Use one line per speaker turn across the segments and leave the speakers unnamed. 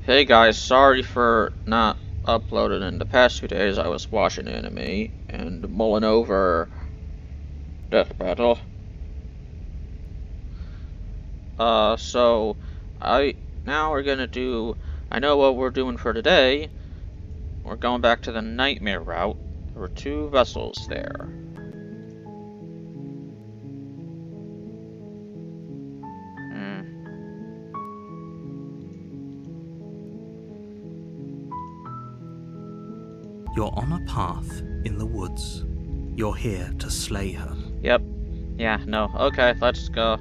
Hey guys, sorry for not uploading in the past 2 days. I was watching anime and mulling over Death Battle. So now we're gonna do. I know what we're doing for today. We're going back to the Nightmare route. There were 2 vessels there.
You're on a path in the woods. You're here to slay her.
Yep. Yeah, no. Okay, let's go.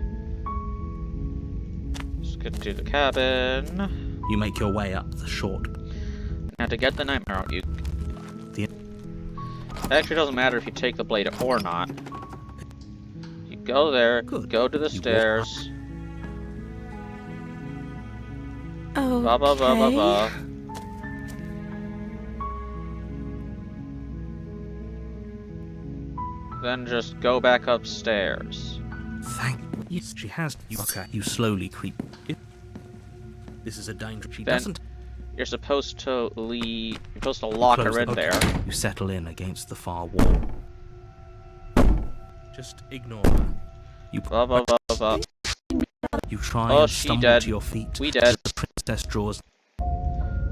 Let's get to the cabin.
You make your way up the short.
Now to get the Nightmare out, it actually doesn't matter if you take the blade or not. You go there,
Good.
go to the stairs.
Okay.
Blah blah blah blah blah. Then just go back upstairs.
Thank you. She has you. Okay. You slowly creep. This is a danger. She
Then
doesn't.
You're supposed to leave. You're supposed to lock her in there.
You settle in against the far wall. Just ignore her. You
Blah blah blah blah blah.
You try
Oh,
and
she
stumble
dead.
to your feet.
We dead.
As the princess draws.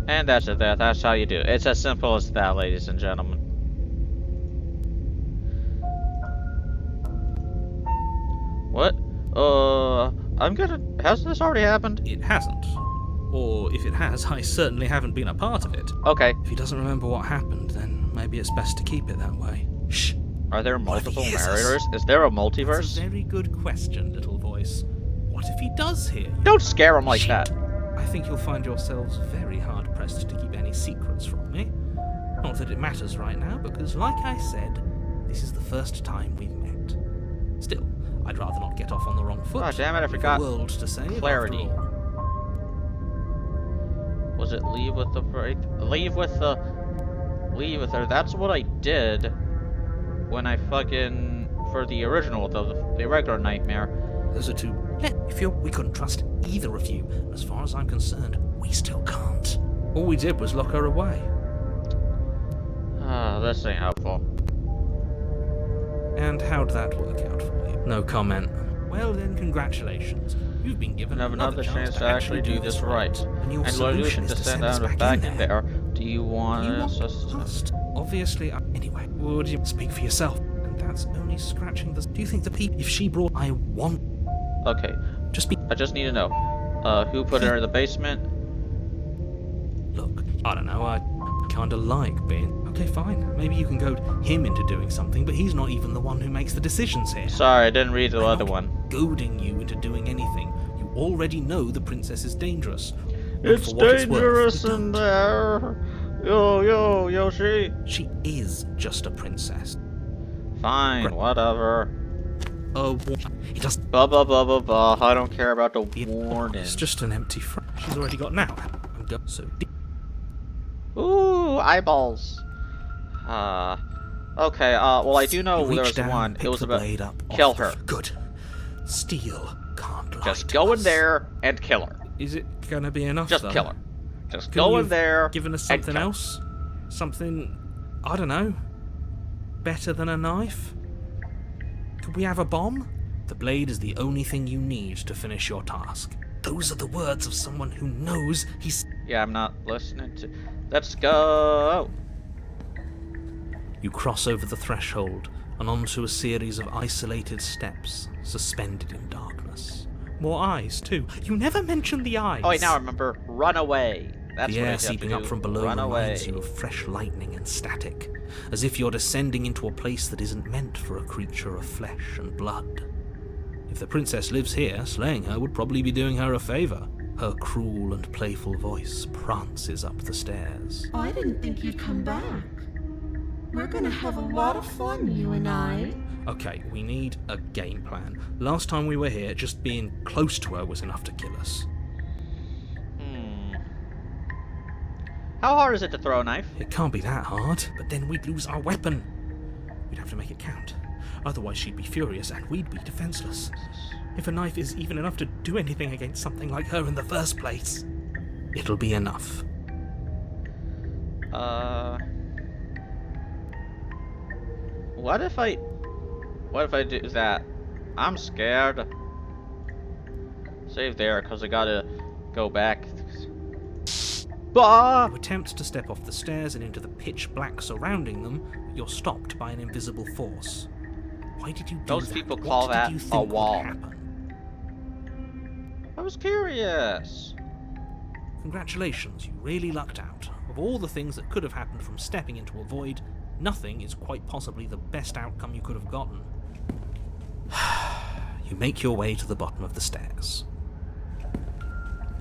And that's it. That's how you do it. It's as simple as that, ladies and gentlemen. What? Has this already happened?
It hasn't. Or if it has, I certainly haven't been a part of it.
Okay.
If he doesn't remember what happened, then maybe it's best to keep it that way. Shh.
Are there
What if
multiple
he hears us?
narrators? Is there a
That's
multiverse?
a very good question, little voice. What if he does hear you?
Don't scare him like
Shit.
that.
I think you'll find yourselves very hard-pressed to keep any secrets from me. Not that it matters right now, because like I said, this is the first time we've met. Still, I'd rather not get off on the wrong foot.
Oh, damn it, I
We've
forgot
a world to save,
clarity.
after all.
Was it leave with the break? Leave with her. That's what I did when I fucking for the original, the regular Nightmare.
Those are two. We couldn't trust either of you. And as far as I'm concerned, we still can't. All we did was lock her away.
This ain't helpful.
And how'd that work out for you? No comment. Well then, congratulations. You've been given
Have another chance to actually do this right.
And your
And
solution is to send us back in there.
Do you want
You
us?
must. Obviously, anyway, would you speak for yourself? And that's only scratching the... Do you think the people... If she brought... I want...
Okay.
Just be...
I just need to know. Who put her in the basement?
Look, I don't know, I kinda like being... Okay, fine. Maybe you can goad him into doing something, but he's not even the one who makes the decisions here.
Sorry, I didn't read the
I'm
other
not
one.
Goading you into doing anything. You already know the princess is dangerous. And
It's
for what it's worth,
dangerous
you
in
don't.
there. Yo, Yoshi.
She is just a princess.
Fine, whatever.
He doesn't.
Blah blah blah blah blah. I don't care about the warning.
It's just an empty phrase. She's already got now. I'm go so deep.
Ooh, eyeballs. Okay. Well, I do know
You
there
reach
was
down,
one.
pick
It was
the
about
blade up
kill
off
her.
Good. Steel can't lie
Just
to
go in
us.
there and kill her.
Is it gonna be enough?
Just
though?
kill her. Just
Couldn't
go
you
in
have
there.
Given us
and
something
kill her.
else? Something, I don't know, better than a knife? Could we have a bomb? The blade is the only thing you need to finish your task. Those are the words of someone who knows he's...
Yeah, I'm not listening to. Let's go.
You cross over the threshold and onto a series of isolated steps, suspended in darkness. More eyes, too. You never mention the eyes.
Oh wait, now I remember. Run away. That's
The
what I
air
have to
seeping
do.
up from below
Run
reminds
away.
you of fresh lightning and static, as if you're descending into a place that isn't meant for a creature of flesh and blood. If the princess lives here, slaying her would probably be doing her a favour. Her cruel and playful voice prances up the stairs.
I didn't think you'd come back. We're gonna have a lot of fun, you and I.
Okay, we need a game plan. Last time we were here, just being close to her was enough to kill us.
How hard is it to throw a knife?
It can't be that hard, but then we'd lose our weapon. We'd have to make it count. Otherwise she'd be furious and we'd be defenseless. If a knife is even enough to do anything against something like her in the first place. It'll be enough.
What if I do that? I'm scared. Save there, cause I gotta go back. Bah!
You attempt to step off the stairs and into the pitch black surrounding them, but you're stopped by an invisible force. Why did you do
Those
that?
people
What
call
did
that
you
a
think would
wall.
happen?
I was curious.
Congratulations, you really lucked out. Of all the things that could have happened from stepping into a void, nothing is quite possibly the best outcome you could have gotten. You make your way to the bottom of the stairs.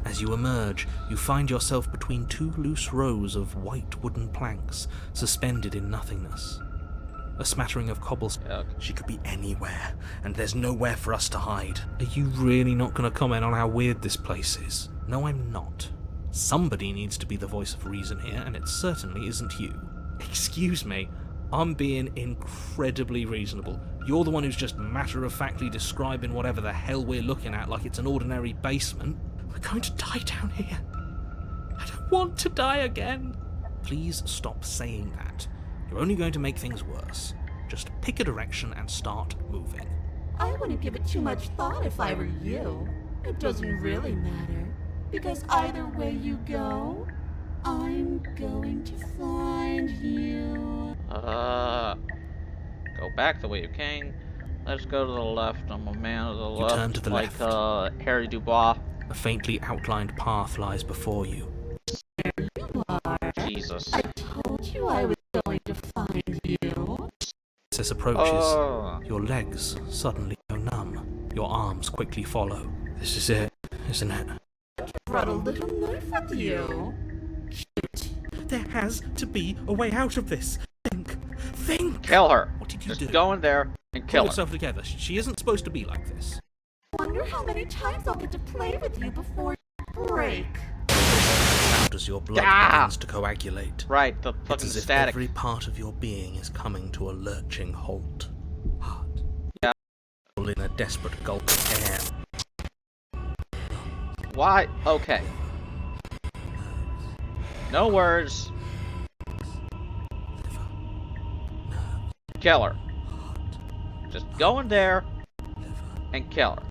As you emerge, you find yourself between two loose rows of white wooden planks, suspended in nothingness. A smattering of cobblestone.
Yuck.
She could be anywhere, and there's nowhere for us to hide. Are you really not going to comment on how weird this place is? No, I'm not. Somebody needs to be the voice of reason here, and it certainly isn't you. Excuse me, I'm being incredibly reasonable. You're the one who's just matter-of-factly describing whatever the hell we're looking at like it's an ordinary basement. We're going to die down here. I don't want to die again. Please stop saying that. You're only going to make things worse. Just pick a direction and start moving.
I wouldn't give it too much thought if I were you. It doesn't really matter, because either way you go, I'm going to find you.
Go back the way you came. Let's go to the left. I'm a man of the left.
turn to the
like,
left.
Harry Dubois.
A faintly outlined path lies before you.
Jesus.
I told you I was going to find you.
As this approaches,
Oh.
your legs suddenly go numb. Your arms quickly follow. This is it, isn't it?
Brought a little knife with you.
There has to be a way out of this. Think!
Kill her.
What did you
Just
do?
go in there and
Pull
kill her.
yourself together. She isn't supposed to be like this.
Wonder how many times I'll get to play with you before you break.
Sound as your blood
Ah!
begins to coagulate.
Right, the
It's
fucking
as if
static.
every part of your being is coming to a lurching halt. Heart.
Yeah.
In a desperate gulp of air.
Why? Okay. No words. Kill her. Just go in there and kill her.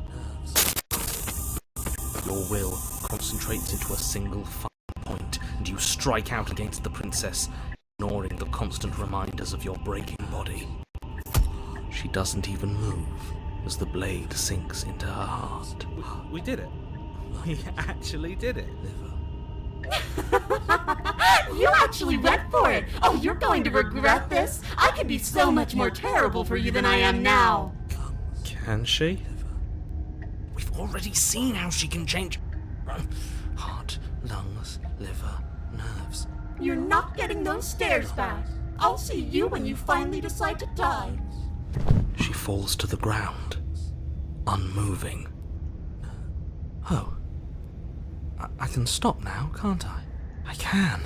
Your will concentrates into a single final point, and you strike out against the princess, ignoring the constant reminders of your breaking body. She doesn't even move as the blade sinks into her heart. We did it. We actually did it.
You actually went for it! Oh, you're going to regret this! I could be so much more terrible for you than I am now!
Can she? We've already seen how she can change heart, lungs, liver, nerves.
You're not getting those stairs back. I'll see you when you finally decide to die.
She falls to the ground, unmoving. Oh. I can stop now, can't I? I can.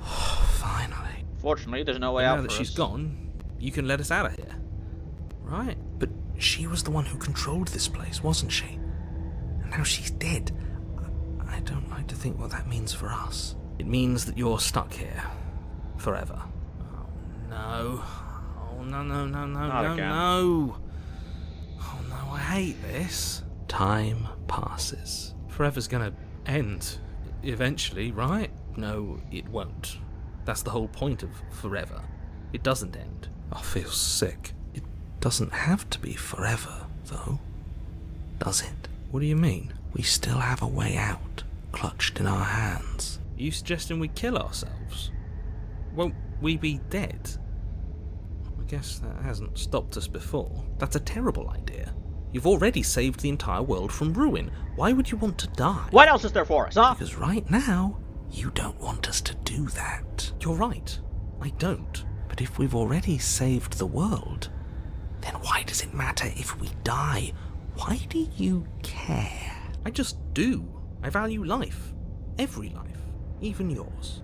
Finally.
Fortunately, there's no way out
Now
for
that she's
us.
gone, you can let us out of here. Right. But she was the one who controlled this place, wasn't she? And now she's dead. I don't like to think what that means for us. It means that you're stuck here. Forever. Oh, no. Oh, no, no, no, no,
Not
no,
again.
no. Oh, no, I hate this. Time passes. Forever's gonna end. Eventually, right? No, it won't. That's the whole point of forever. It doesn't end. I feel sick. It doesn't have to be forever, though. Does it? What do you mean? We still have a way out, clutched in our hands. Are you suggesting we kill ourselves? Won't we be dead? I guess that hasn't stopped us before. That's a terrible idea. You've already saved the entire world from ruin. Why would you want to die?
What else is there for us, huh?
Because right now, you don't want us to do that. You're right. I don't. But if we've already saved the world, then why does it matter if we die? Why do you care? I just do. I value life. Every life. Even yours.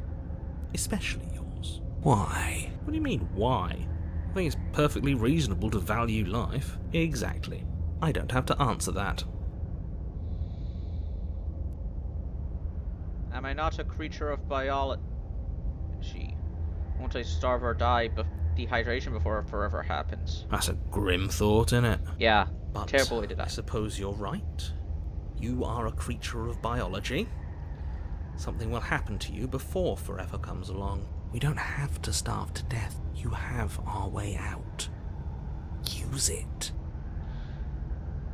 Especially yours. Why? What do you mean, why? I think it's perfectly reasonable to value life. Exactly. I don't have to answer that.
Am I not a creature of biology? Won't I starve or die dehydration before it forever happens?
That's a grim thought, innit?
Yeah,
But
terrible way to die.
I suppose you're right. You are a creature of biology. Something will happen to you before forever comes along. We don't have to starve to death. You have our way out. Use it.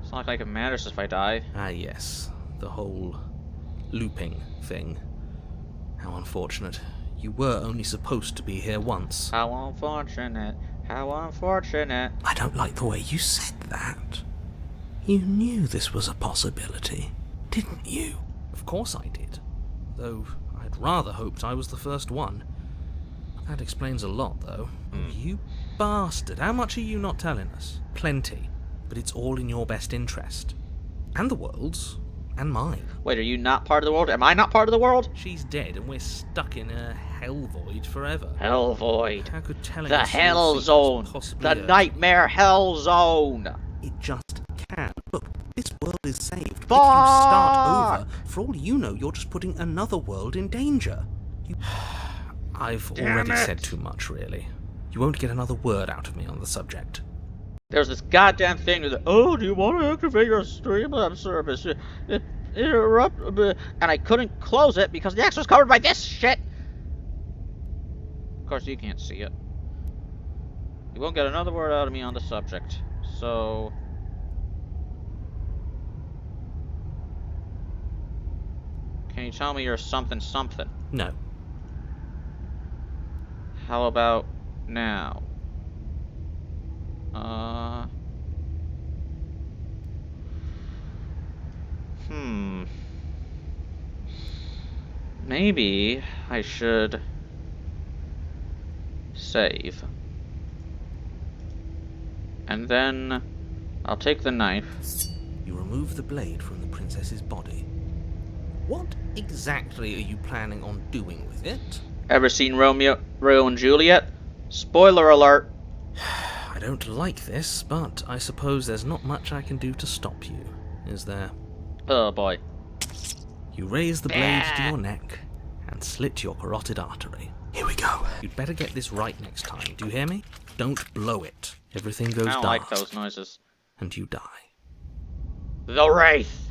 It's not like it matters if I die.
Ah, yes. The whole looping thing. How unfortunate. You were only supposed to be here once.
How unfortunate. How unfortunate.
I don't like the way you said that. You knew this was a possibility, didn't you? Of course I did. Though I'd rather hoped I was the first one. That explains a lot, though. Oh, you bastard. How much are you not telling us? Plenty. But it's all in your best interest. And the world's. And mine.
Wait, are you not part of the world? Am I not part of the world?
She's dead and we're stuck in a hell void forever.
Hell void.
How could telling
The
us your
hell
secrets
zone.
possibly
The
hurt?
nightmare hell zone.
It just can. Look, this world is saved. If you
Fuck!
start over, for all you know, you're just putting another world in danger. I've already said too much, really. You won't get another word out of me on the subject.
There's this goddamn thing that, oh, do you want to activate your Streamlabs service? Interrupt, and I couldn't close it because the X was covered by this shit. Of course, you can't see it. You won't get another word out of me on the subject. So, can you tell me you're something something?
No.
How about now? Maybe I should save. And then I'll take the knife.
You remove the blade from the princess's body. What exactly are you planning on doing with it?
Ever seen Romeo and Juliet? Spoiler alert.
I don't like this, but I suppose there's not much I can do to stop you, is there?
Oh boy.
You raise the blade to your neck and slit your carotid artery. Here we go. You'd better get this right next time, do you hear me? Don't blow it. Everything goes
I don't
dark.
like those noises.
And you die.
The Wraith!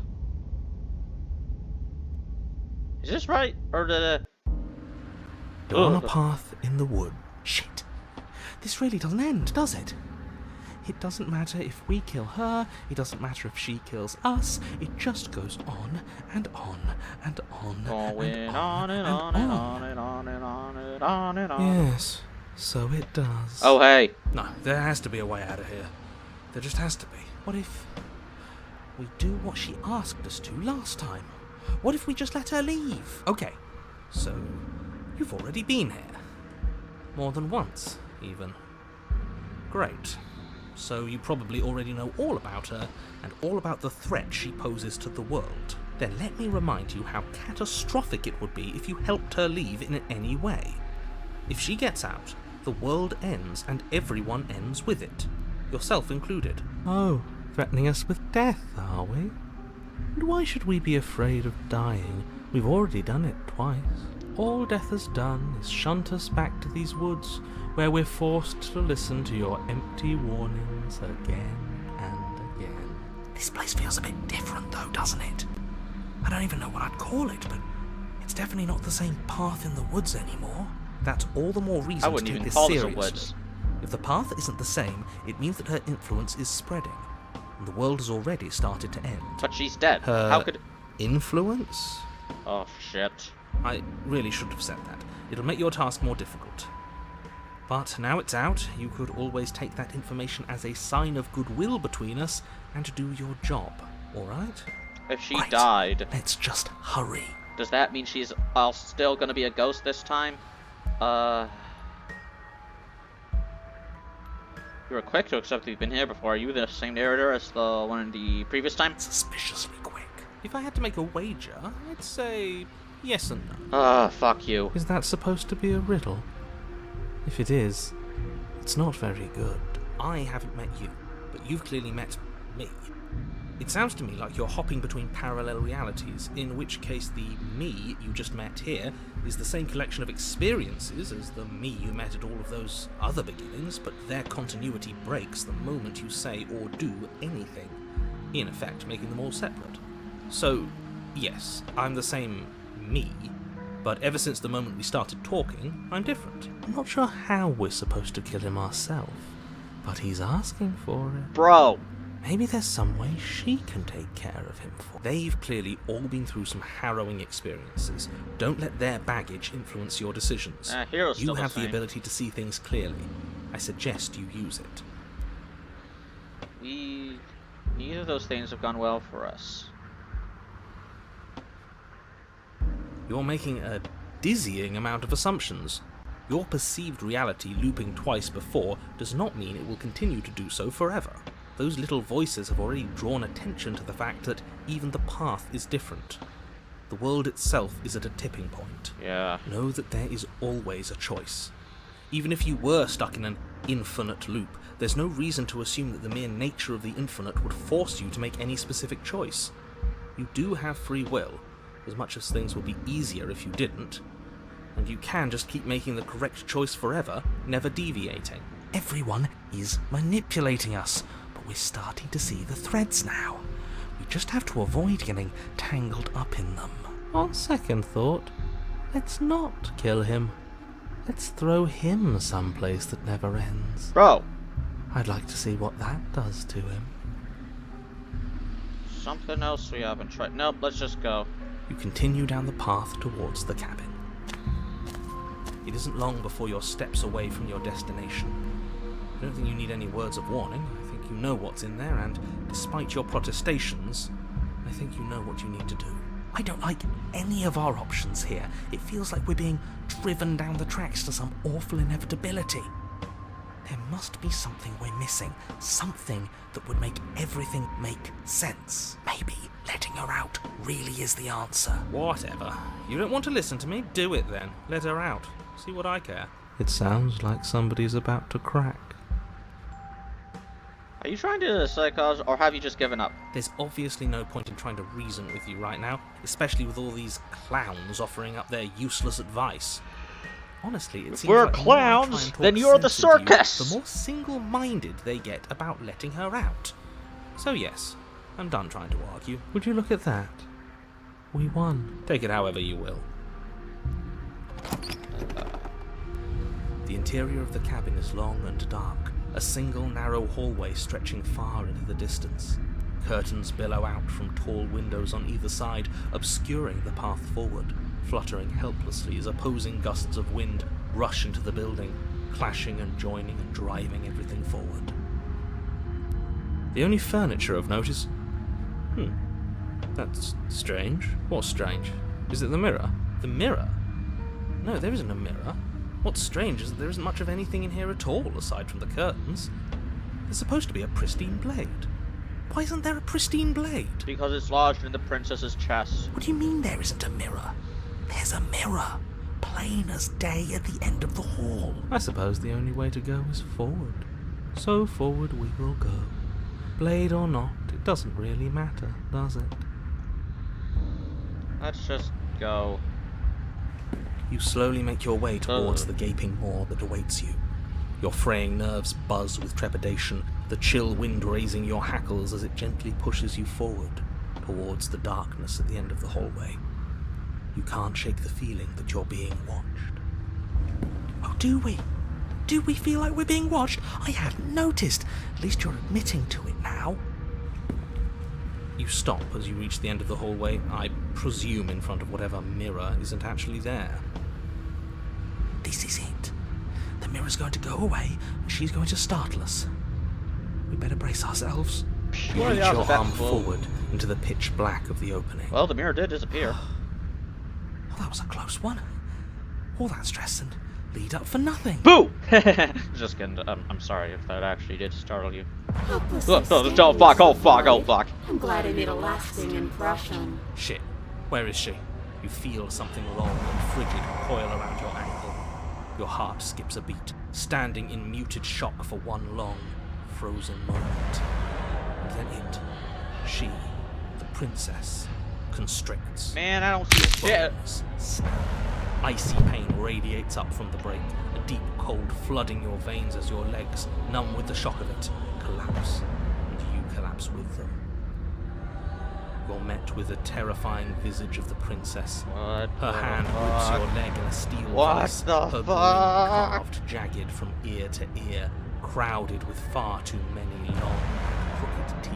Is this right? Or the...
You're on a
Ugh.
path in the wood. Shit. This really doesn't end, does it? It doesn't matter if we kill her, it doesn't matter if she kills us, it just goes on and on and on
Going
and
on and on and on and on and on and on and on.
Yes, so it does.
Oh, hey.
No, there has to be a way out of here. There just has to be. What if we do what she asked us to last time? What if we just let her leave? Okay, so you've already been here. More than once, even. Great. So you probably already know all about her and all about the threat she poses to the world. Then let me remind you how catastrophic it would be if you helped her leave in any way. If she gets out, the world ends and everyone ends with it, yourself included. Oh, threatening us with death, are we? And why should we be afraid of dying? We've already done it twice. All death has done is shunt us back to these woods, where we're forced to listen to your empty warnings again and again. This place feels a bit different though, doesn't it? I don't even know what I'd call it, but it's definitely not the same path in the woods anymore. That's all the more reason
I
to
wouldn't
take
even
this
call this a
seriously.
woods.
If the path isn't the same, it means that her influence is spreading, and the world has already started to end.
But she's dead.
Her
How could...
influence?
Oh, shit.
I really should have said that. It'll make your task more difficult. But now it's out, you could always take that information as a sign of goodwill between us and do your job, alright?
If she
Right.
died,
Let's just hurry.
does that mean she's still gonna be a ghost this time? You were quick to accept that you've been here before. Are you the same narrator as the one in the previous time?
Suspiciously quick. If I had to make a wager, I'd say yes and no.
Ah, fuck you.
Is that supposed to be a riddle? If it is, it's not very good. I haven't met you, but you've clearly met me. It sounds to me like you're hopping between parallel realities, in which case the me you just met here is the same collection of experiences as the me you met at all of those other beginnings, but their continuity breaks the moment you say or do anything, in effect making them all separate. So, yes, I'm the same me, but ever since the moment we started talking, I'm different. I'm not sure how we're supposed to kill him ourselves, but he's asking for it.
Bro!
Maybe there's some way she can take care of him for. They've clearly all been through some harrowing experiences. Don't let their baggage influence your decisions.
Hero's
You
still
have
the
the
same.
ability to see things clearly. I suggest you use it.
Neither of those things have gone well for us.
You're making a dizzying amount of assumptions. Your perceived reality looping twice before does not mean it will continue to do so forever. Those little voices have already drawn attention to the fact that even the path is different. The world itself is at a tipping point.
Yeah.
Know that there is always a choice. Even if you were stuck in an infinite loop, there's no reason to assume that the mere nature of the infinite would force you to make any specific choice. You do have free will, as much as things would be easier if you didn't, and you can just keep making the correct choice forever, never deviating. Everyone is manipulating us, but we're starting to see the threads now. We just have to avoid getting tangled up in them. On second thought, let's not kill him. Let's throw him someplace that never ends.
Bro!
I'd like to see what that does to him.
Something else we haven't tried. Nope, let's just go.
You continue down the path towards the cabin. It isn't long before you're steps away from your destination. I don't think you need any words of warning. I think you know what's in there, and despite your protestations, I think you know what you need to do. I don't like any of our options here. It feels like we're being driven down the tracks to some awful inevitability. There must be something we're missing. Something that would make everything make sense. Maybe letting her out really is the answer. Whatever. You don't want to listen to me? Do it then. Let her out. See what I care. It sounds like somebody's about to crack.
Are you trying to psychose, or have you just given up?
There's obviously no point in trying to reason with you right now, especially with all these clowns offering up their useless advice. Honestly, it seems
we're
like the more I try and
clowns,
talk
then you're the
sense into you,
circus!
the more single-minded they get about letting her out. So yes, I'm done trying to argue. Would you look at that? We won. Take it however you will. The interior of the cabin is long and dark, a single narrow hallway stretching far into the distance. Curtains billow out from tall windows on either side, obscuring the path forward, fluttering helplessly as opposing gusts of wind rush into the building, clashing and joining and driving everything forward. The only furniture of note is... That's strange. What's strange? Is it the mirror? The mirror? No, there isn't a mirror. What's strange is that there isn't much of anything in here at all, aside from the curtains. There's supposed to be a pristine blade. Why isn't there a pristine blade?
Because it's lodged in the princess's chest.
What do you mean there isn't a mirror? There's a mirror, plain as day at the end of the hall. I suppose the only way to go is forward. So forward we will go. Blade or not, it doesn't really matter, does it?
Let's just go.
You slowly make your way towards the gaping maw that awaits you. Your fraying nerves buzz with trepidation, the chill wind raising your hackles as it gently pushes you forward, towards the darkness at the end of the hallway. You can't shake the feeling that you're being watched. Oh, do we? Do we feel like we're being watched? I hadn't noticed. At least you're admitting to it now. You stop as you reach the end of the hallway, I presume in front of whatever mirror isn't actually there. This is it. The mirror's going to go away, and she's going to startle us. We better brace ourselves. You
What are the
reach
odds
your
of that?
arm forward into the pitch black of the opening.
Well, the mirror did disappear.
Oh, that was a close one. All that stress and lead up for nothing.
Boo! Just kidding. I'm sorry if that actually did startle you.
Hopelessly
Oh,
standing
fuck, oh
so
fuck, oh
long.
fuck.
I'm glad I made a lasting impression.
Shit. Where is she? You feel something long and frigid coil around your ankle. Your heart skips a beat, standing in muted shock for one long, frozen moment. And then it She, the princess, constricts.
Man, I don't see shit.
Bones snap. Icy pain radiates up from the break, a deep cold flooding your veins as your legs, numb with the shock of it, collapse, and you collapse with them. You're met with the terrifying visage of the princess.
What
Her
the
hand
fuck?
grips your leg in a steel
What
vise,
the
her
fuck?
brain carved jagged from ear to ear, crowded with far too many long, crooked teeth.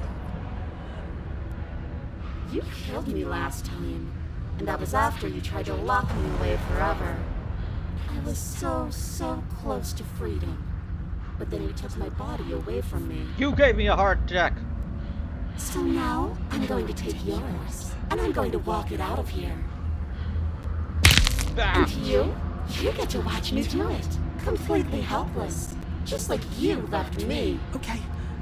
You killed me last time, and that was after you tried to lock me away forever. I was so close to freedom. But then you took my body away from me.
You gave me a heart attack.
So now, I'm going to take yours, and I'm going to walk it out of here.
Ah.
And you get to watch me do it, completely helpless, just like you left me.
Okay,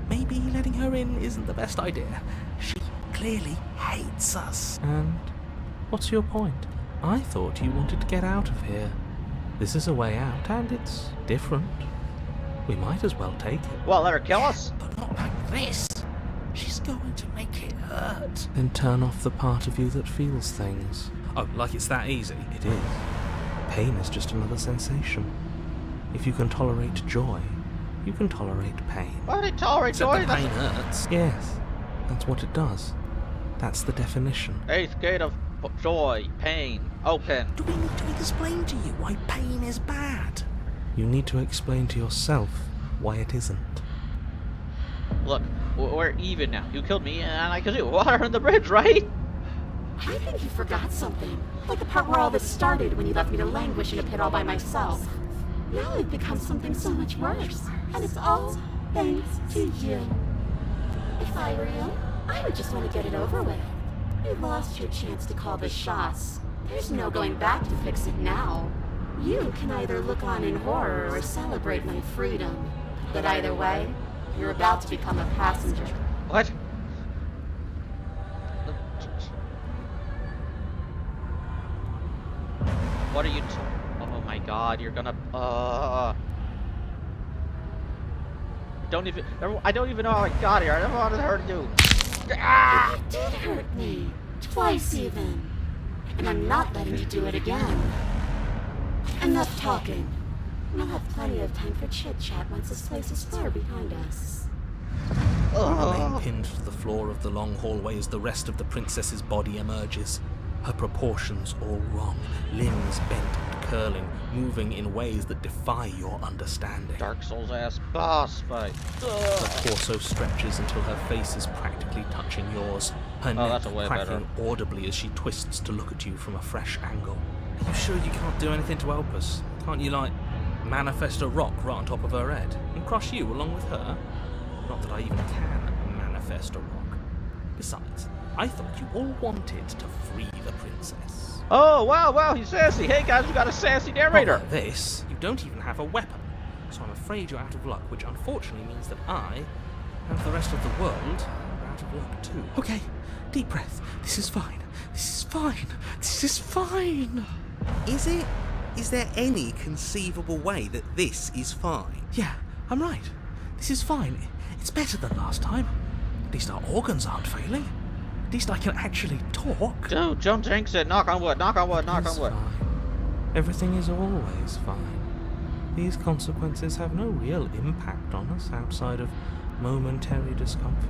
maybe letting her in isn't the best idea. She clearly hates us. And what's your point? I thought you wanted to get out of here. This is a way out, and it's different. We might as well take it.
Well, let her kill us.
But not like this. She's going to make it hurt. Then turn off the part of you that feels things. Oh, like it's that easy? It is. Pain is just another sensation. If you can tolerate joy, you can tolerate pain.
Why would I tolerate
Except
joy?
the pain hurts. Yes, that's what it does. That's the definition.
Eighth gate of joy, pain, open.
Do we need to explain to you why pain is bad? You need to explain to yourself why it isn't.
Look, we're even now. You killed me, and I killed you. Water on the bridge, right?
I think you forgot something, like the part where all this started when you left me to languish in a pit all by myself. Now I've become something so much worse, and it's all thanks to you. If I were you, I would just want to get it over with. You lost your chance to call the shots. There's no going back to fix it now. You can either look on in horror or celebrate my freedom. But either way, you're about to become a passenger.
What? What are you oh my god, you're gonna I don't even know how I got here. I never wanted her to do. Ah!
You did hurt me. Twice even. And I'm not letting you do it again. Enough talking. We'll have plenty of time for chit-chat once this place is far behind us.
Remain pinned to the floor of the long hallway as the rest of the princess's body emerges. Her proportions all wrong, limbs bent and curling, moving in ways that defy your understanding.
Dark Souls ass boss fight.
Her torso stretches until her face is practically touching yours, her neck
that's a way
cracking
better.
audibly as she twists to look at you from a fresh angle. Are you sure you can't do anything to help us? Can't you, like, manifest a rock right on top of her head and crush you along with her? Not that I even can manifest a rock. Besides, I thought you all wanted to free the princess.
Oh wow, he's sassy. Hey guys, we got a sassy narrator.
Not like this. You don't even have a weapon. So I'm afraid you're out of luck, which unfortunately means that I, and the rest of the world, are out of luck too. Okay, deep breath. This is fine. This is fine. This is fine.
Is it? Is there any conceivable way that this is fine?
Yeah, I'm right. This is fine. It's better than last time. At least our organs aren't failing. At least I can actually talk.
Dude, don't jinx it. Knock on wood, knock on wood, knock
It's
on wood.
fine. Everything is always fine. These consequences have no real impact on us outside of momentary discomfort.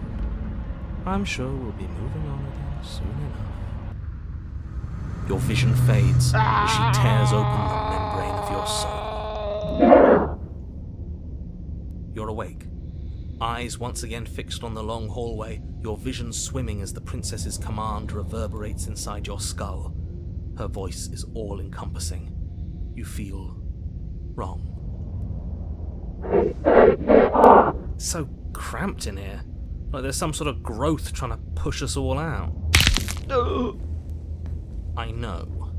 I'm sure we'll be moving on again soon enough. Your vision fades as she tears open the membrane of your soul. You're awake. Eyes once again fixed on the long hallway, your vision swimming as the princess's command reverberates inside your skull. Her voice is all-encompassing. You feel wrong. So cramped in here. Like there's some sort of growth trying to push us all out. I know.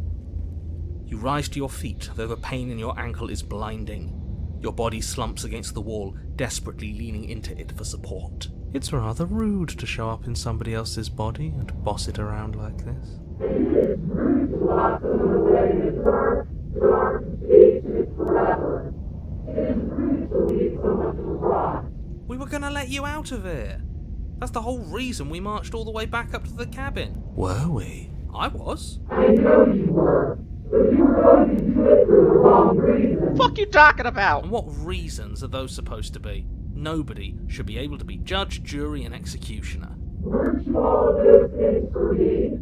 You rise to your feet, though the pain in your ankle is blinding. Your body slumps against the wall, desperately leaning into it for support. It's rather rude to show up in somebody else's body and boss it around like this.
We were gonna let you out of here.
That's the whole reason we marched all the way back up to the cabin. Were we? I was.
Fuck you talking about?
And what reasons are those supposed to be? Nobody should be able to be judge, jury, and executioner.
No,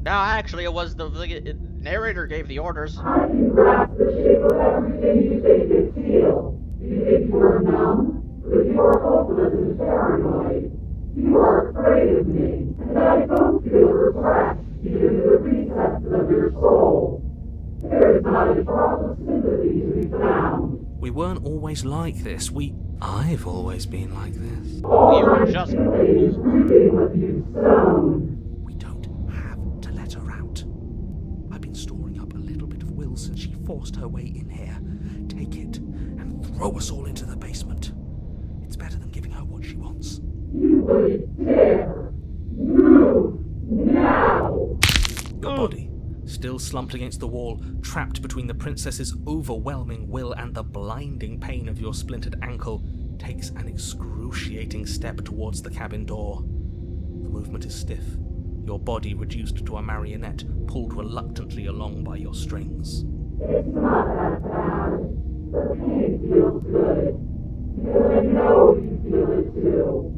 actually, it was the narrator gave the orders.
I can grasp the shape of everything you think and feel. You think you are numb, but you are hopeless and paranoid. You are afraid of me, and I don't feel repressed even in the recesses of your soul. There is not a drop of sympathy to be found.
We weren't always like this. I've always been like this.
All
You were
I'm
just-
feeling is weeping with you sown.
We don't have to let her out. I've been storing up a little bit of will since she forced her way in here. Take it and throw us all into the basement. It's better than giving her what she wants.
You wouldn't dare. Move now.
Your body, still slumped against the wall, trapped between the princess's overwhelming will and the blinding pain of your splintered ankle, takes an excruciating step towards the cabin door. The movement is stiff, your body reduced to a marionette, pulled reluctantly along by your strings.
It's not that bad. The pain feels good. Because I know you feel it too.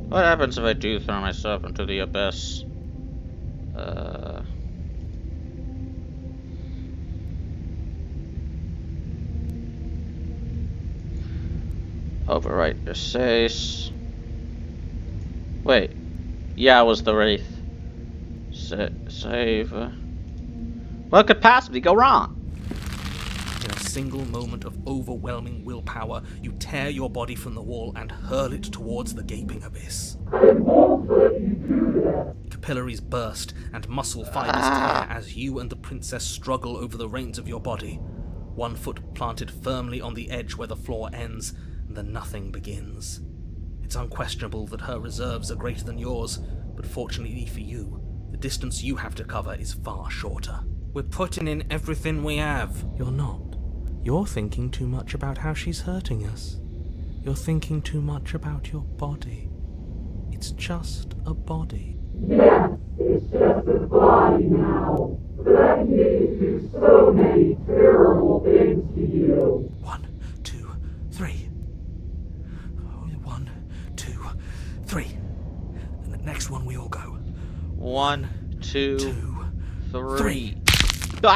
What happens if I do throw myself into the abyss? Overwrite your saves. Wait. Yeah, it was the Wraith. Save. What could possibly go wrong?
In a single moment of overwhelming willpower, you tear your body from the wall and hurl it towards the gaping abyss.
I won't let you do this.
Capillaries burst and muscle fibers tear as you and the princess struggle over the reins of your body. One foot planted firmly on the edge where the floor ends, and the nothing begins. It's unquestionable that her reserves are greater than yours, but fortunately for you, the distance you have to cover is far shorter. We're putting in everything we have. You're not. You're thinking too much about how she's hurting us. You're thinking too much about your body. It's just a body.
Yes, it's just a body now. But I can do so many terrible things to you.
1, 2, 3. 1, 2, 3. And the next one we all go.
1, 2,
2,
3.
3. You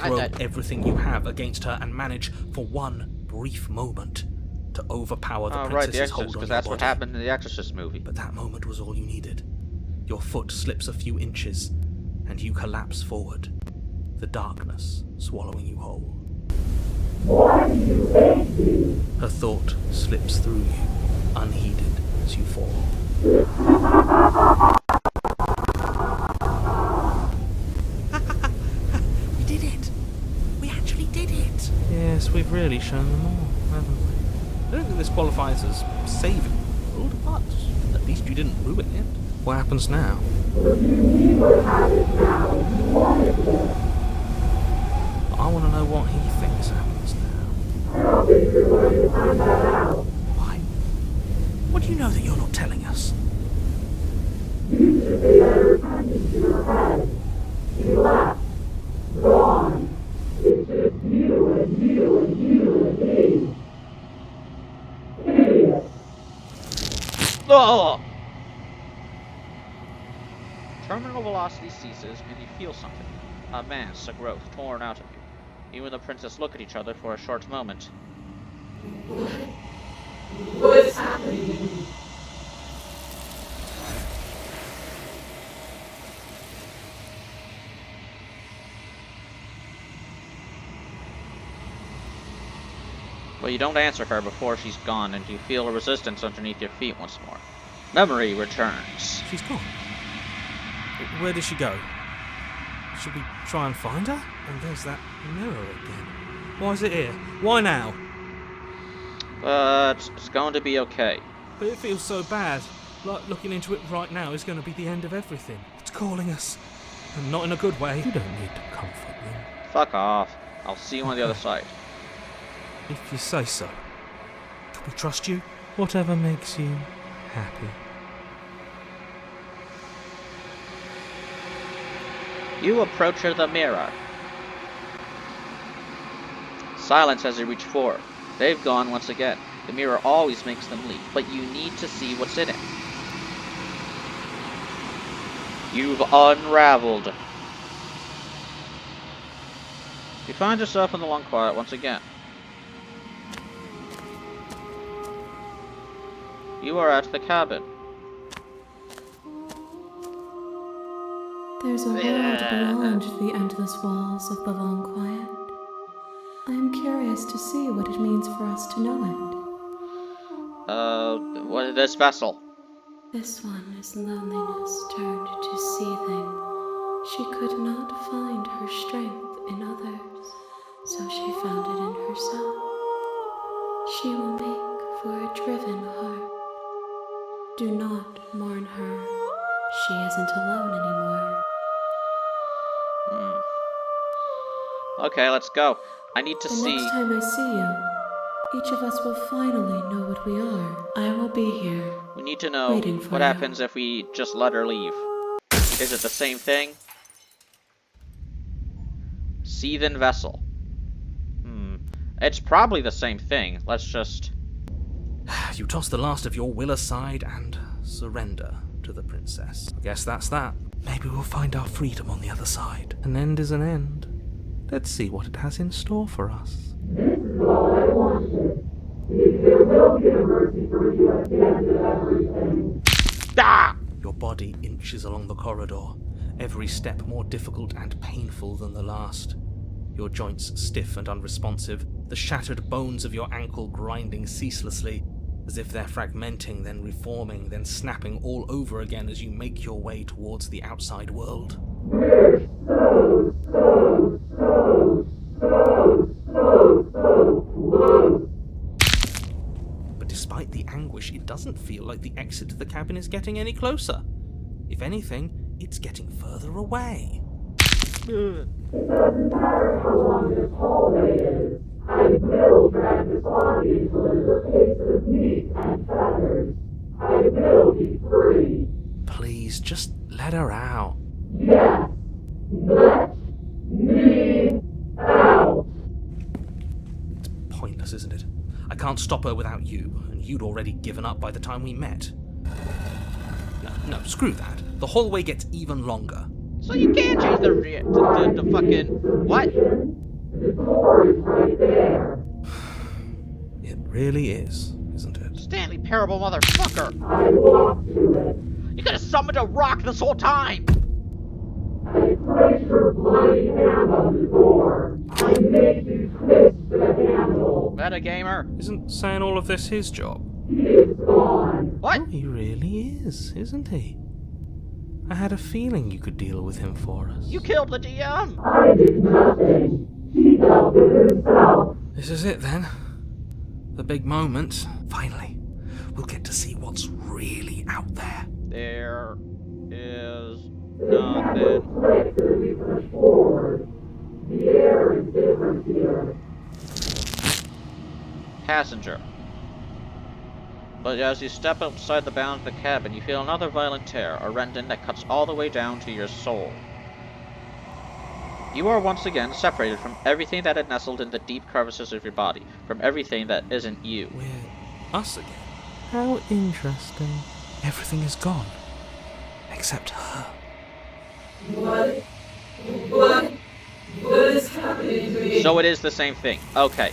throw everything you have against her and manage, for one brief moment, to overpower the
Oh, right,
princess's
The
hold
Exorcist,
on
because
your
that's what
body.
happened in the Exorcist movie.
But that moment was all you needed. Your foot slips a few inches, and you collapse forward, the darkness swallowing you whole.
Why do you hate me?
Her thought slips through you, unheeded as you fall. We did it! We actually did it! Yes, we've really shown them all, haven't we? I don't think this qualifies as saving the world, but at least you didn't ruin it. What happens now? I want to know what he thinks happens now.
I don't think you're going to find that out.
Why? What do you know that you're not telling us?
You should pay better attention to your head. You left. Gone. It's just you and you and you and me. Idiot.
Oh! Terminal velocity ceases, and you feel something. A mass, a growth, torn out of you. You and the princess look at each other for a short moment.
What's happening?
But you don't answer her before she's gone, and you feel a resistance underneath your feet once more. Memory returns.
She's gone. Where did she go? Should we try and find her? And there's that mirror again. Why is it here? Why now?
But it's going to be okay.
But it feels so bad. Like looking into it right now is going to be the end of everything. It's calling us. and not in a good way. You don't need to comfort them.
Fuck off. I'll see you on the other side.
If you say so. Can we trust you? Whatever makes you happy.
You approach the mirror. Silence as you reach for. They've gone once again. The mirror always makes them leave, but you need to see what's in it. You've unraveled. You find yourself in the long quiet once again. You are at the cabin.
There's a world beyond the endless walls of the long quiet. I am curious to see what it means for us to know
What is this vessel?
it. This one is loneliness turned to seething. She could not find her strength in others, so she found it in herself. She will make for a driven heart. Do not mourn her. She isn't alone anymore.
Okay, let's go. I need to
The
see.
next time I see you, each of us will finally know what we are. I will be here.
We need to know
Waiting for
what
you.
happens if we just let her leave. Is it the same thing? Seethen vessel. It's probably the same thing. Let's just...
You toss the last of your will aside and surrender to the princess. I guess that's that. Maybe we'll find our freedom on the other side. An end is an end. Let's see what it has in store for us.
This is all I wanted. There will be a mercy for you at the end of everything.
Ah!
Your body inches along the corridor, every step more difficult and painful than the last. Your joints stiff and unresponsive, the shattered bones of your ankle grinding ceaselessly, as if they're fragmenting, then reforming, then snapping all over again as you make your way towards the outside world.
We're so close.
But despite the anguish, it doesn't feel like the exit to the cabin is getting any closer. If anything, it's getting further away.
It doesn't matter how long this hallway is. I will drag this body until it is a piece of meat and feathers. I will be free.
Please, just let her out.
Yes. Let me out.
It's pointless, isn't it? I can't stop her without you, and you'd already given up by the time we met. No, screw that. The hallway gets even longer.
So you can't change the fucking... What?
The door is right there.
It really is, isn't it?
Stanley Parable motherfucker!
I walked to it.
You could have summoned a rock this whole time!
I place your bloody hand on the door. I make you twist the handle.
Metagamer.
Isn't saying all of this his job?
He is gone.
What?
Oh, he really is, isn't he? I had a feeling you could deal with him for us.
You killed the DM!
I did nothing. He dealt with himself.
This is it then. The big moment. Finally, we'll get to see what's really out there.
There is
The
nothing.
clicks as we push forward. The air is different here.
Passenger. But as you step outside the bounds of the cabin, you feel another violent tear, a rending that cuts all the way down to your soul. You are once again separated from everything that had nestled in the deep crevices of your body, from everything that isn't you.
We're us again. How interesting. Everything is gone. Except her.
What is happening to me?
So it is the same thing. Okay.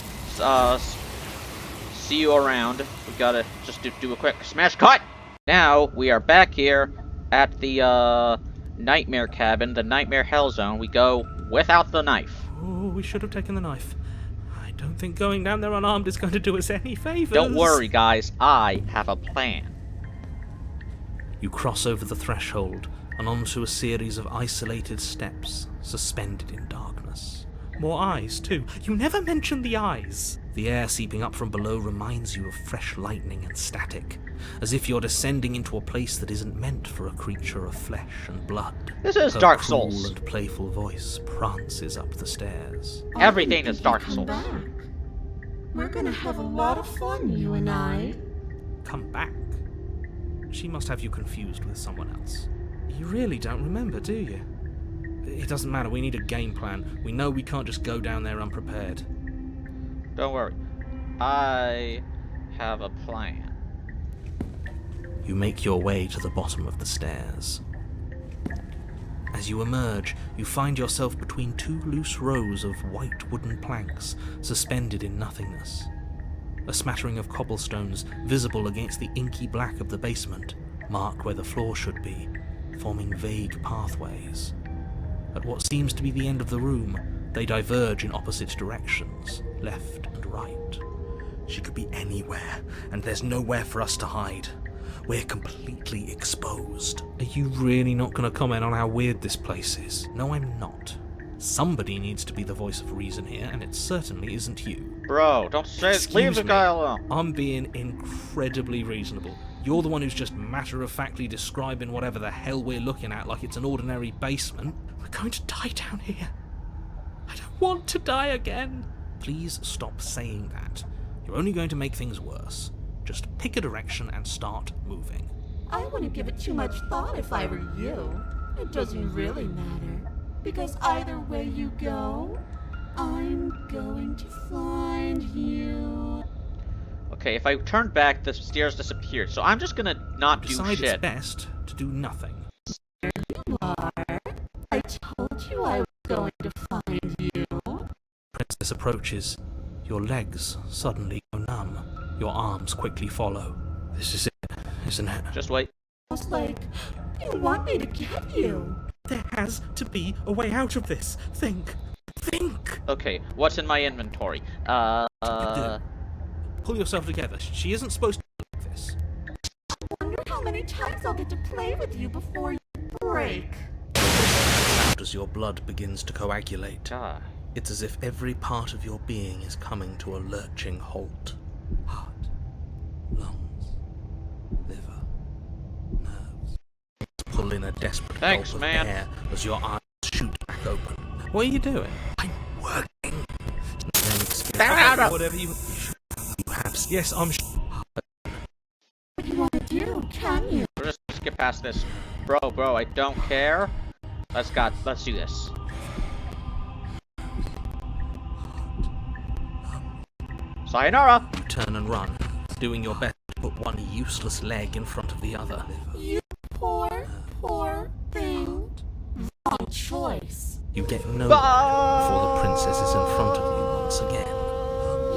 See you around. We gotta just do a quick smash cut! Now, we are back here at the, Nightmare Cabin, the Nightmare Hell Zone. We go without the knife.
Oh, we should have taken the knife. I don't think going down there unarmed is going to do us any favors.
Don't worry, guys. I have a plan.
You cross over the threshold and onto a series of isolated steps, suspended in darkness. More eyes, too. You never mention the eyes. The air seeping up from below reminds you of fresh lightning and static, as if you're descending into a place that isn't meant for a creature of flesh and blood.
This is
Her
Dark
cruel
Souls.
and playful voice prances up the stairs.
Everything
think
is
you
Dark
come
Souls.
back. We're gonna have a lot of fun, you and I.
Come back? She must have you confused with someone else. You really don't remember, do you? It doesn't matter, we need a game plan. We know we can't just go down there unprepared.
Don't worry. I have a plan.
You make your way to the bottom of the stairs. As you emerge, you find yourself between two loose rows of white wooden planks suspended in nothingness. A smattering of cobblestones visible against the inky black of the basement mark where the floor should be, forming vague pathways. At what seems to be the end of the room, they diverge in opposite directions, left and right.
She could be anywhere, and there's nowhere for us to hide. We're completely exposed.
Are you really not going to comment on how weird this place is? No, I'm not. Somebody needs to be the voice of reason here, and it certainly isn't you.
Bro, don't say it.
Excuse
Leave the
me.
guy alone.
I'm being incredibly reasonable. You're the one who's just matter-of-factly describing whatever the hell we're looking at like it's an ordinary basement. We're going to die down here. I don't want to die again. Please stop saying that. You're only going to make things worse. Just pick a direction and start moving.
I wouldn't give it too much thought if I were you. It doesn't really matter. Because either way you go, I'm going to find you.
Okay, if I turn back, the stairs disappeared. So I'm just gonna not do
Decide
shit.
it's best to do nothing.
You are. I told you I was going to find you.
Princess approaches. Your legs suddenly go numb. Your arms quickly follow. This is it, isn't it?
Just wait.
It's like, you want me to get you.
There has to be a way out of this. Think.
Okay, what's in my inventory?
Pull yourself together. She isn't supposed to be like this.
Wonder how many times I'll get to play with you before you break.
As your blood begins to coagulate,
God.
it's as if every part of your being is coming to a lurching halt. Heart, lungs, liver, nerves. Pull in a desperate
Thanks,
gulp of
man.
air as your eyes shoot back open. What are you doing?
I'm working.
Whatever you have. Yes, I'm.
What do you want to do? Can you?
We're just gonna skip past this. Bro, I don't care. Let's do this. Sayonara!
You turn and run, doing your best to put one useless leg in front of the other.
You poor thing. Wrong choice.
You get nowhere before the princess is in front of you once again.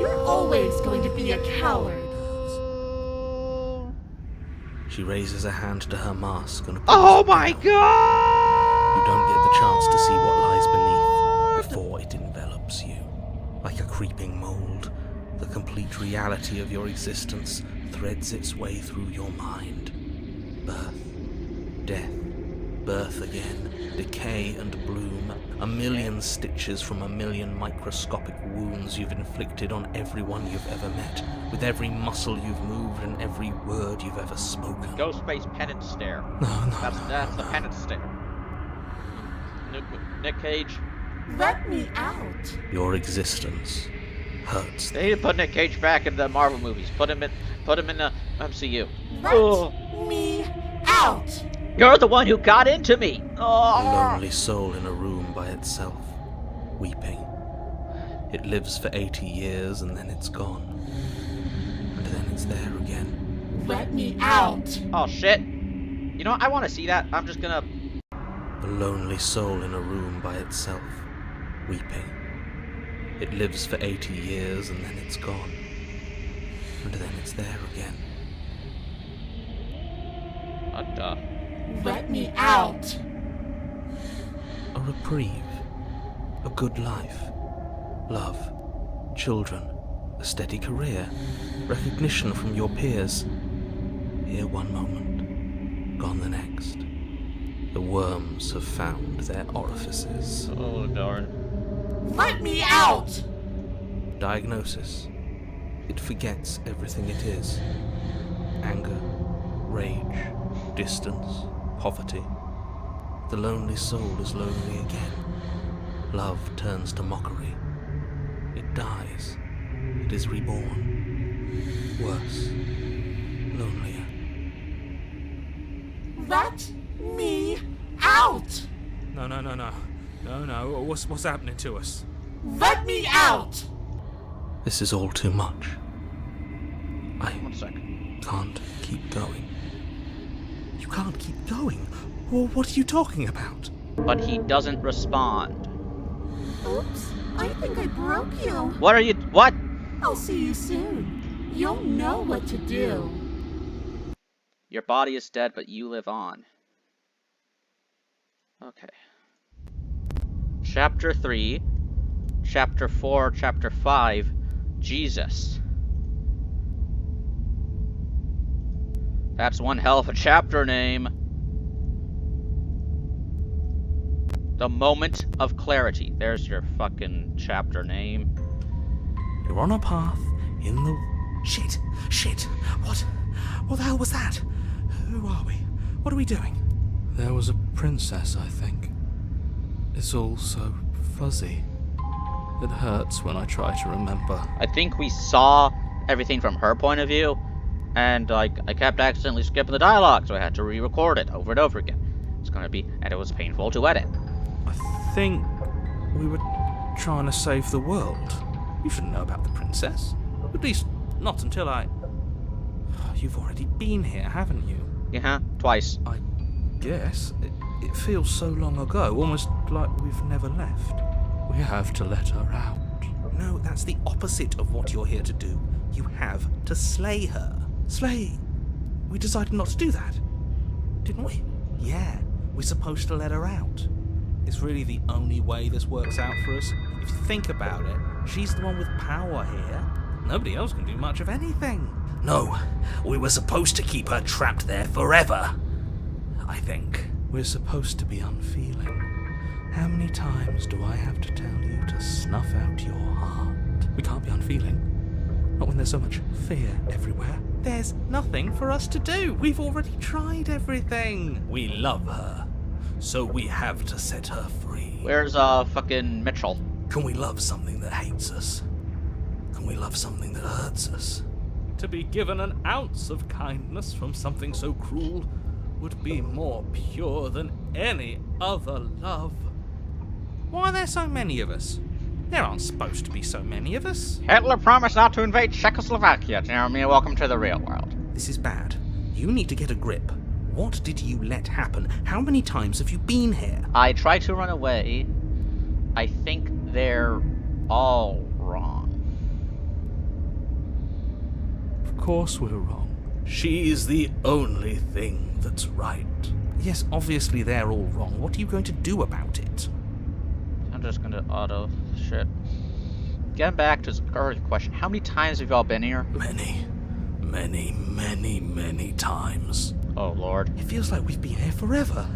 You're always going to be a coward.
She raises a hand to her mask and
Oh
pulls it
my
down.
god!
You don't get the chance to see what lies beneath before it envelops you. Like a creeping mold, the complete reality of your existence threads its way through your mind. Birth, death, birth again, decay and bloom, a million stitches from a million microscopic wounds you've inflicted on everyone you've ever met, with every muscle you've moved and every word you've ever spoken.
Ghostface penance stare.
No.
That's the penance stare. Nick Cage.
Let me out.
Your existence hurts.
They need to put Nick Cage back in the Marvel movies. Put him in the MCU.
Let
Ugh.
me out.
You're the one who got into me.
A
Oh.
lonely soul in a room by itself, weeping. It lives for 80 years and then it's gone. And then it's there again.
Let me out.
Oh shit. You know what? I want to see that. I'm just gonna.
A lonely soul in a room by itself, weeping. It lives for 80 years and then it's gone. And then it's there again.
Let me out.
A reprieve. A good life. Love. Children. A steady career. Recognition from your peers. Here one moment. Gone the next. The worms have found their orifices.
Oh darn.
Let me out.
Diagnosis. It forgets everything it is. Anger, rage, distance, poverty. The lonely soul is lonely again. Love turns to mockery. It dies. It is reborn. Worse. Lonelier.
Let me out!
No. What's happening to us?
Let me out!
This is all too much. I
1 sec.
can't keep going.
You can't keep going? Well, what are you talking about?
But he doesn't respond.
Oops, I think I broke you.
What are you? What?
I'll see you soon. You'll know what to do.
Your body is dead, but you live on. Okay. Chapter 3, Chapter 4, Chapter 5, Jesus. That's one hell of a chapter name. The Moment of Clarity. There's your fucking chapter name.
You're on a path in the... Shit! What the hell was that? Who are we? What are we doing?
There was a princess, I think. It's all so fuzzy. It hurts when I try to remember.
I think we saw everything from her point of view, and I kept accidentally skipping the dialogue, so I had to re-record it over and over again. And it was painful to edit.
I think we were trying to save the world. You shouldn't know about the princess. At least, not until I... You've already been here, haven't you?
Yeah, twice.
I guess. It feels so long ago, almost like we've never left. We have to let her out.
No, that's the opposite of what you're here to do. You have to slay her. Slay? We decided not to do that, didn't we? Yeah, we're supposed to let her out.
It's really the only way this works out for us. If you think about it, she's the one with power here. Nobody else can do much of anything.
No, we were supposed to keep her trapped there forever. I think.
We're supposed to be unfeeling. How many times do I have to tell you to snuff out your heart? We can't be unfeeling. Not when there's so much fear everywhere. There's nothing for us to do. We've already tried everything.
We love her, so we have to set her free.
Where's fucking Mitchell?
Can we love something that hates us? Can we love something that hurts us?
To be given an ounce of kindness from something so cruel would be more pure than any other love. Why are there so many of us? There aren't supposed to be so many of us.
Hitler promised not to invade Czechoslovakia, Jeremy. Welcome to the real world.
This is bad. You need to get a grip. What did you let happen? How many times have you been here?
I tried to run away. I think they're all wrong.
Of course we're wrong.
She's the only thing that's right.
Yes, obviously they're all wrong. What are you going to do about it?
I'm just gonna auto shit. Getting back to the earlier question, how many times have y'all been here?
Many times.
Oh lord.
It feels like we've been here forever.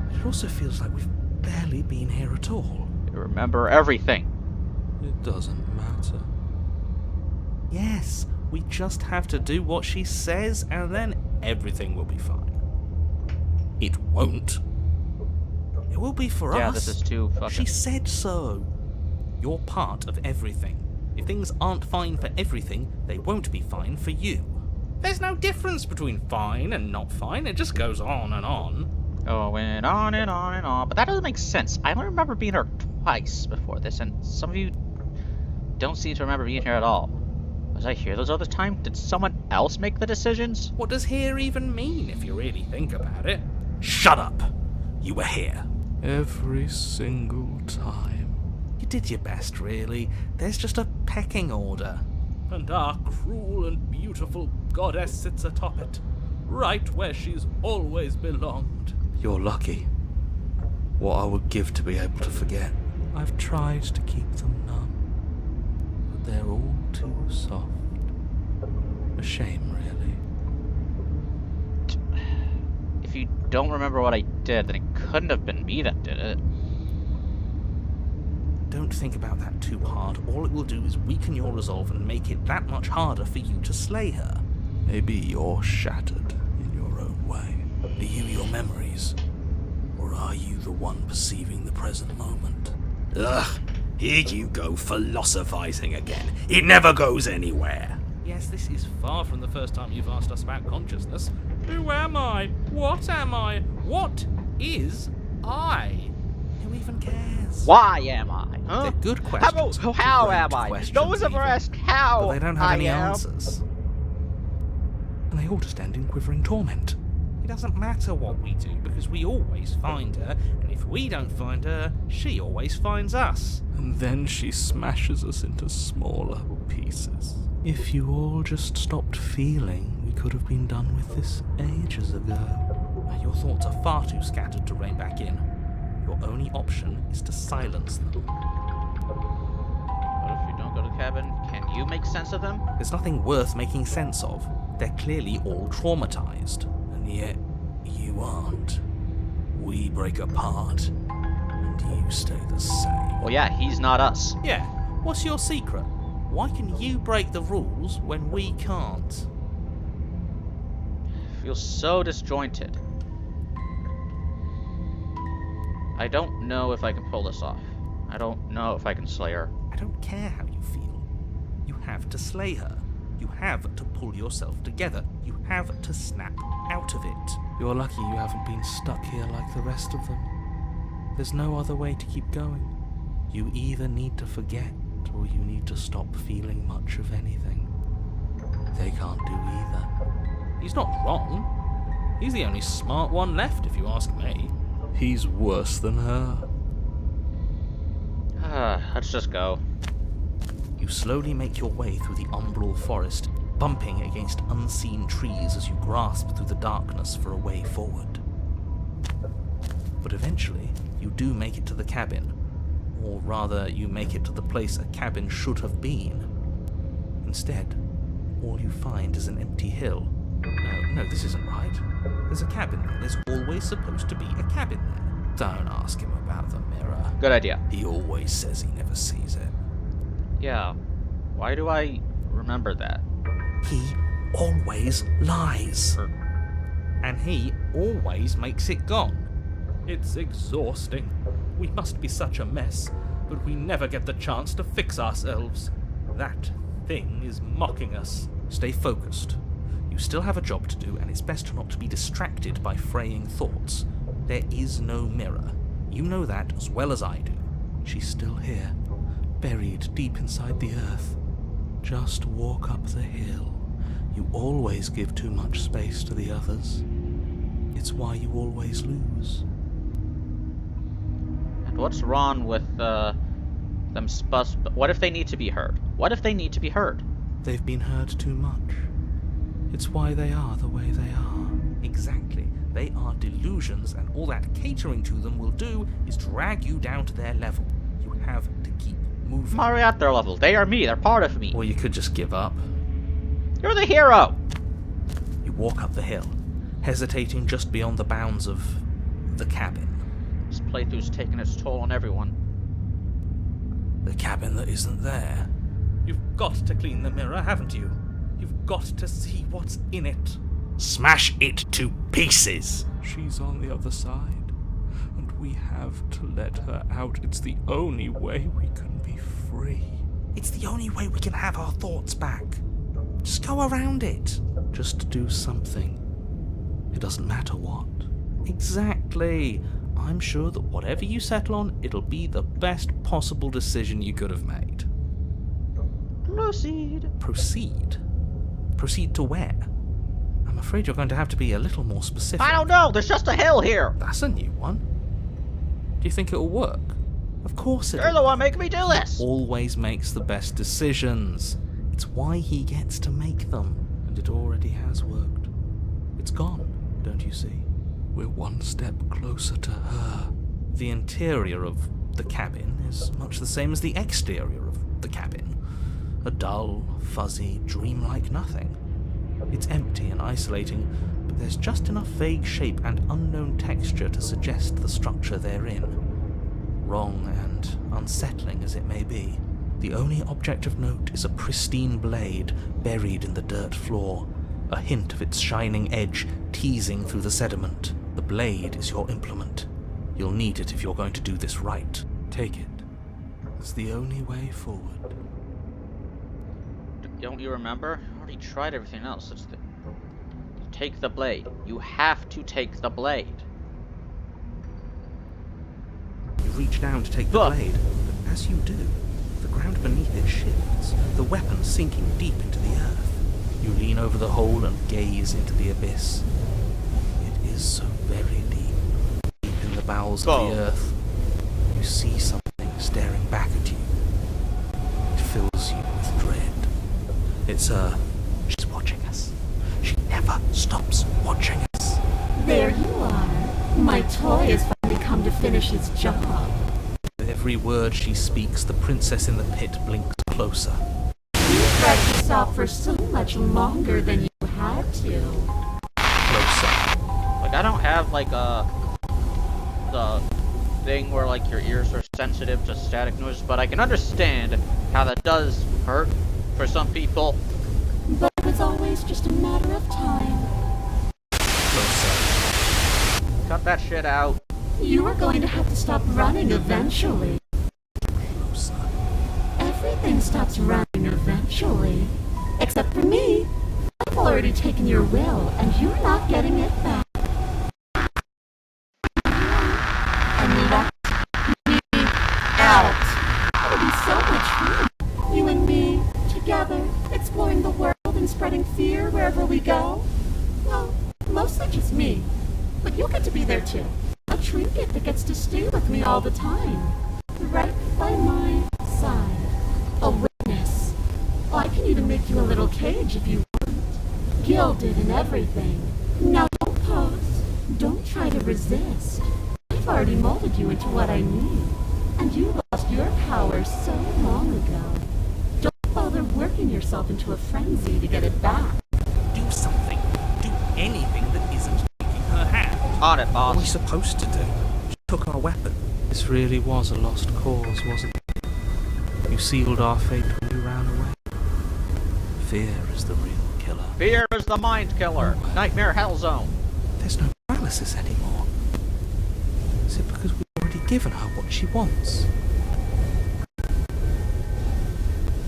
But it also feels like we've barely been here at all.
You remember everything.
It doesn't matter.
Yes, we just have to do what she says and then everything will be fine. It won't. It will be for us.
Yeah, this is too fucking...
She said so.
You're part of everything. If things aren't fine for everything, they won't be fine for you. There's no difference between fine and not fine. It just goes on and on.
Going on and on and on. But that doesn't make sense. I only remember being here twice before this, and some of you don't seem to remember being here at all. Was I here those other times? Did someone else make the decisions?
What does here even mean, if you really think about it?
Shut up! You were here.
Every single time.
You did your best, really. There's just a pecking order.
And our cruel and beautiful goddess sits atop it, right where she's always belonged. You're lucky. What I would give to be able to forget. I've tried to keep them numb, but they're all too soft. A shame, really.
If you don't remember what I did, then it couldn't have been me that did it.
Don't think about that too hard. All it will do is weaken your resolve and make it that much harder for you to slay her.
Maybe you're shattered in your own way. Are you your memories? Or are you the one perceiving the present moment? Ugh, here you go philosophizing again. It never goes anywhere.
Yes, this is far from the first time you've asked us about consciousness. Who am I? What am I? What is I? Who even cares?
Why am I? Huh?
They're good questions.
How
Great
am I?
questions
No one's ever
even.
asked how
But they don't have
I
any
am.
answers. And they all just end in quivering torment. It doesn't matter what we do, because we always find her, and if we don't find her, she always finds us.
And then she smashes us into smaller pieces.
If you all just stopped feeling, we could have been done with this ages ago. Your thoughts are far too scattered to rein back in. Your only option is to silence them.
What if you don't go to the cabin? Can you make sense of them?
There's nothing worth making sense of. They're clearly all traumatized.
And yet, you aren't. We break apart, and you stay the same.
Well, yeah, he's not us.
Yeah, what's your secret? Why can you break the rules when we can't?
Feels so disjointed. I don't know if I can pull this off. I don't know if I can slay her.
I don't care how you feel. You have to slay her. You have to pull yourself together. You have to snap out of it.
You're lucky you haven't been stuck here like the rest of them. There's no other way to keep going.
You either need to forget, or you need to stop feeling much of anything. They can't do either. He's not wrong. He's the only smart one left, if you ask me.
He's worse than her.
Let's just go.
You slowly make your way through the umbral forest, bumping against unseen trees as you grasp through the darkness for a way forward. But eventually, you do make it to the cabin. Or rather, you make it to the place a cabin should have been. Instead, all you find is an empty hill. No, this isn't right. There's a cabin there. There's always supposed to be a cabin there.
Don't ask him about the mirror.
Good idea.
He always says he never sees it.
Yeah. Why do I remember that?
He always lies. And he always makes it gone. It's exhausting. We must be such a mess, but we never get the chance to fix ourselves. That thing is mocking us. Stay focused. You still have a job to do, and it's best not to be distracted by fraying thoughts. There is no mirror. You know that as well as I do. She's still here, buried deep inside the earth. Just walk up the hill. You always give too much space to the others. It's why you always lose.
And what's wrong with them what if they need to be heard? What if they need to be heard?
They've been heard too much. It's why they are the way they are. Exactly. They are delusions, and all that catering to them will do is drag you down to their level. You have to keep moving.
I'm already at their level. They are me. They're part of me.
Or you could just give up.
You're the hero!
You walk up the hill, hesitating just beyond the bounds of the cabin.
This playthrough's taking its toll on everyone.
The cabin that isn't there.
You've got to clean the mirror, haven't you? You've got to see what's in it.
Smash it to pieces!
She's on the other side, and we have to let her out. It's the only way we can be free.
It's the only way we can have our thoughts back. Just go around it. Just do something. It doesn't matter what. Exactly. I'm sure that whatever you settle on, it'll be the best possible decision you could have made.
Proceed.
Proceed? Proceed to where? I'm afraid you're going to have to be a little more specific.
I don't know. There's just a hill here.
That's a new one. Do you think it'll work? Of course it'll.
You're the one making me do this.
Always makes the best decisions. It's why he gets to make them, and it already has worked. It's gone, don't you see?
We're one step closer to her.
The interior of the cabin is much the same as the exterior of the cabin. A dull, fuzzy, dreamlike nothing. It's empty and isolating, but there's just enough vague shape and unknown texture to suggest the structure they're in.
wrong and unsettling as it may be, the only object of note is a pristine blade buried in the dirt floor, a hint of its shining edge teasing through the sediment. The blade is your implement. You'll need it if you're going to do this right. Take it. It's the only way forward.
Don't you remember? I already tried everything else. Take the blade. You have to take the blade.
You reach down to take the blade, but as you do, the ground beneath it shifts, the weapon sinking deep into the earth. You lean over the hole and gaze into the abyss. It is so very deep in the bowels of the earth. You see something staring back at you. It fills you with dread. It's her. She's watching us. She never stops watching us.
There you are. My toy has finally come to finish its job.
With every word she speaks, the princess in the pit blinks closer.
You dragged us out for so much longer than you had to.
Closer.
Like, I don't have, like, the thing where, like, your ears are sensitive to static noises, but I can understand how that does hurt for some people.
But it was always just a matter of time.
Closer.
Cut that shit out.
You are going to have to stop running eventually.
Closer.
Everything stops running eventually. Except for me. I've already taken your will, and you're not getting it back. And let me out. It'll be so much fun. You and me, together, exploring the world and spreading fear wherever we go. Well, mostly just me. But you'll get to be there too. A trinket that gets to stay with me all the time. Right by my side. A witness. Oh, I can even make you a little cage if you want. Gilded and everything. Now don't pause. Don't try to resist. I've already molded you into what I need. And you lost your power so long ago. Don't bother working yourself into a frenzy to get it back.
Do something. Do anything that isn't taking her hand.
On it,
What are we
boss.
supposed to do? She took our weapon. This really was a lost cause, wasn't it? You sealed our fate when you ran away. Fear is the real killer.
Fear is the mind killer. Nightmare Hell Zone.
There's no paralysis anymore. Is it because we've already given her what she wants?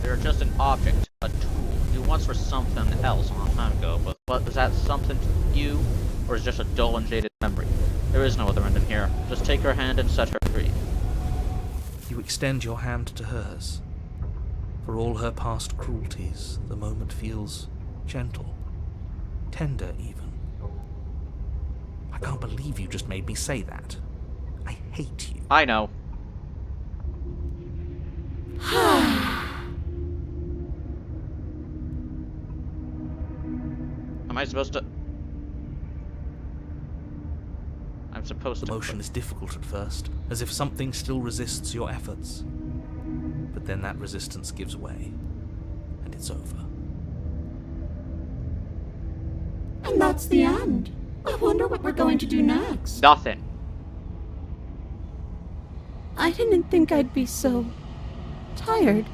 They're just an object, a tool. You once were something else a long time ago, but was that something to you? Or is it just a dull and jaded memory? There is no other end in here. Just take her hand and set her free.
You extend your hand to hers. For all her past cruelties, the moment feels gentle, tender even. I can't believe you just made me say that. I hate you.
I know. Am I supposed to... I'm supposed
The
to...
motion is difficult at first, as if something still resists your efforts. But then that resistance gives way, and it's over.
And that's the end. I wonder what we're going to do next.
Nothing.
I didn't think I'd be so tired.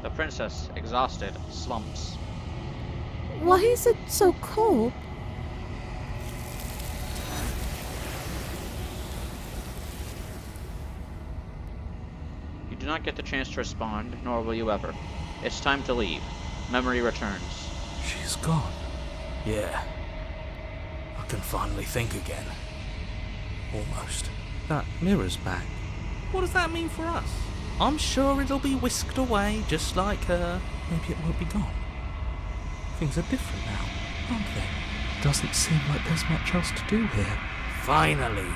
The princess, exhausted, slumps.
Why is it so cold?
You do not get the chance to respond, nor will you ever. It's time to leave. Memory returns.
She's gone. Yeah. I can finally think again. Almost. That mirror's back. What does that mean for us? I'm sure it'll be whisked away, just like her. Maybe it won't be gone. Things are different now, aren't they? Doesn't seem like there's much else to do here. Finally,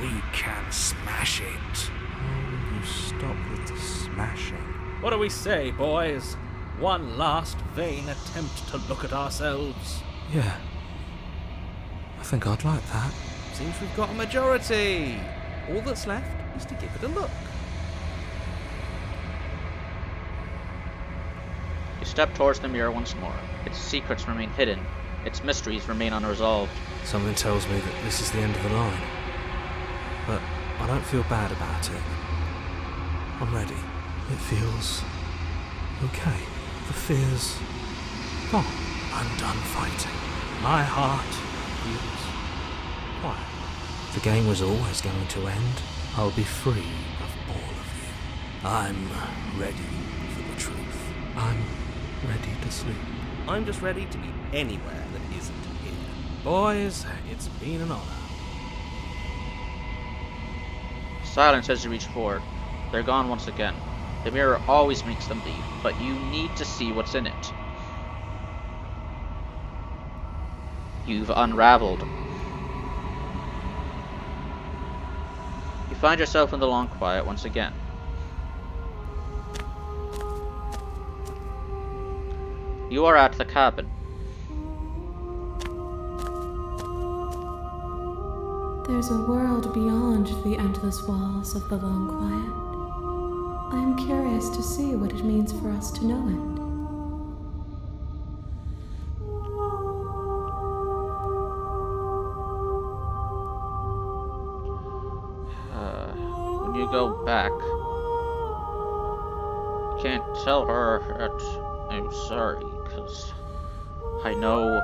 we can smash it. Oh, will you stop with the smashing?
What do we say, boys? One last vain attempt to look at ourselves.
Yeah. I think I'd like that.
Seems we've got a majority. All that's left is to give it a look.
You step towards the mirror once more. Its secrets remain hidden. Its mysteries remain unresolved.
Something tells me that this is the end of the line. But I don't feel bad about it. I'm ready. It feels okay. The fear's gone. I'm done fighting. My heart feels quiet. The game was always going to end. I'll be free of all of you. I'm ready for the truth. I'm ready to sleep.
I'm just ready to be anywhere that isn't here.
Boys, it's been an honor.
Silence as you reach forward. They're gone once again. The mirror always makes them leave, but you need to see what's in it. You've unraveled. You find yourself in the long quiet once again. You are at the cabin.
There's a world beyond the endless walls of the long quiet. I am curious to see what it means for us to know it.
When you go back, you can't tell her that I'm sorry, because I know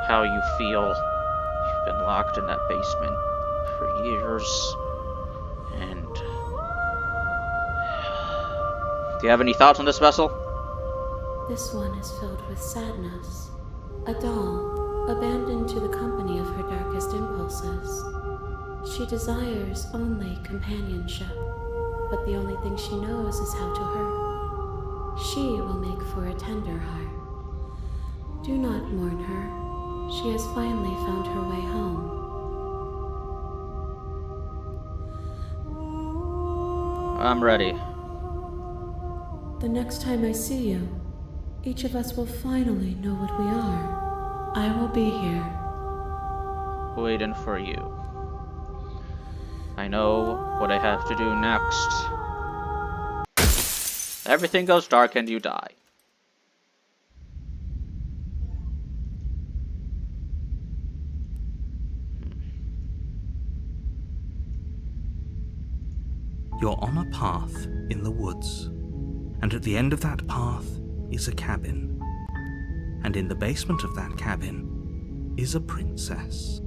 how you feel. You've been locked in that basement for years, and do you have any thoughts on this vessel?
This one is filled with sadness. A doll, abandoned to the company of her darkest impulses. She desires only companionship, but the only thing she knows is how to hurt. She will make for a tender heart. Do not mourn her. She has finally found her way home.
I'm ready.
The next time I see you, each of us will finally know what we are. I will be here.
Waiting for you. I know what I have to do next. Everything goes dark and you die.
You're on a path in the woods, and at the end of that path is a cabin. And in the basement of that cabin is a princess.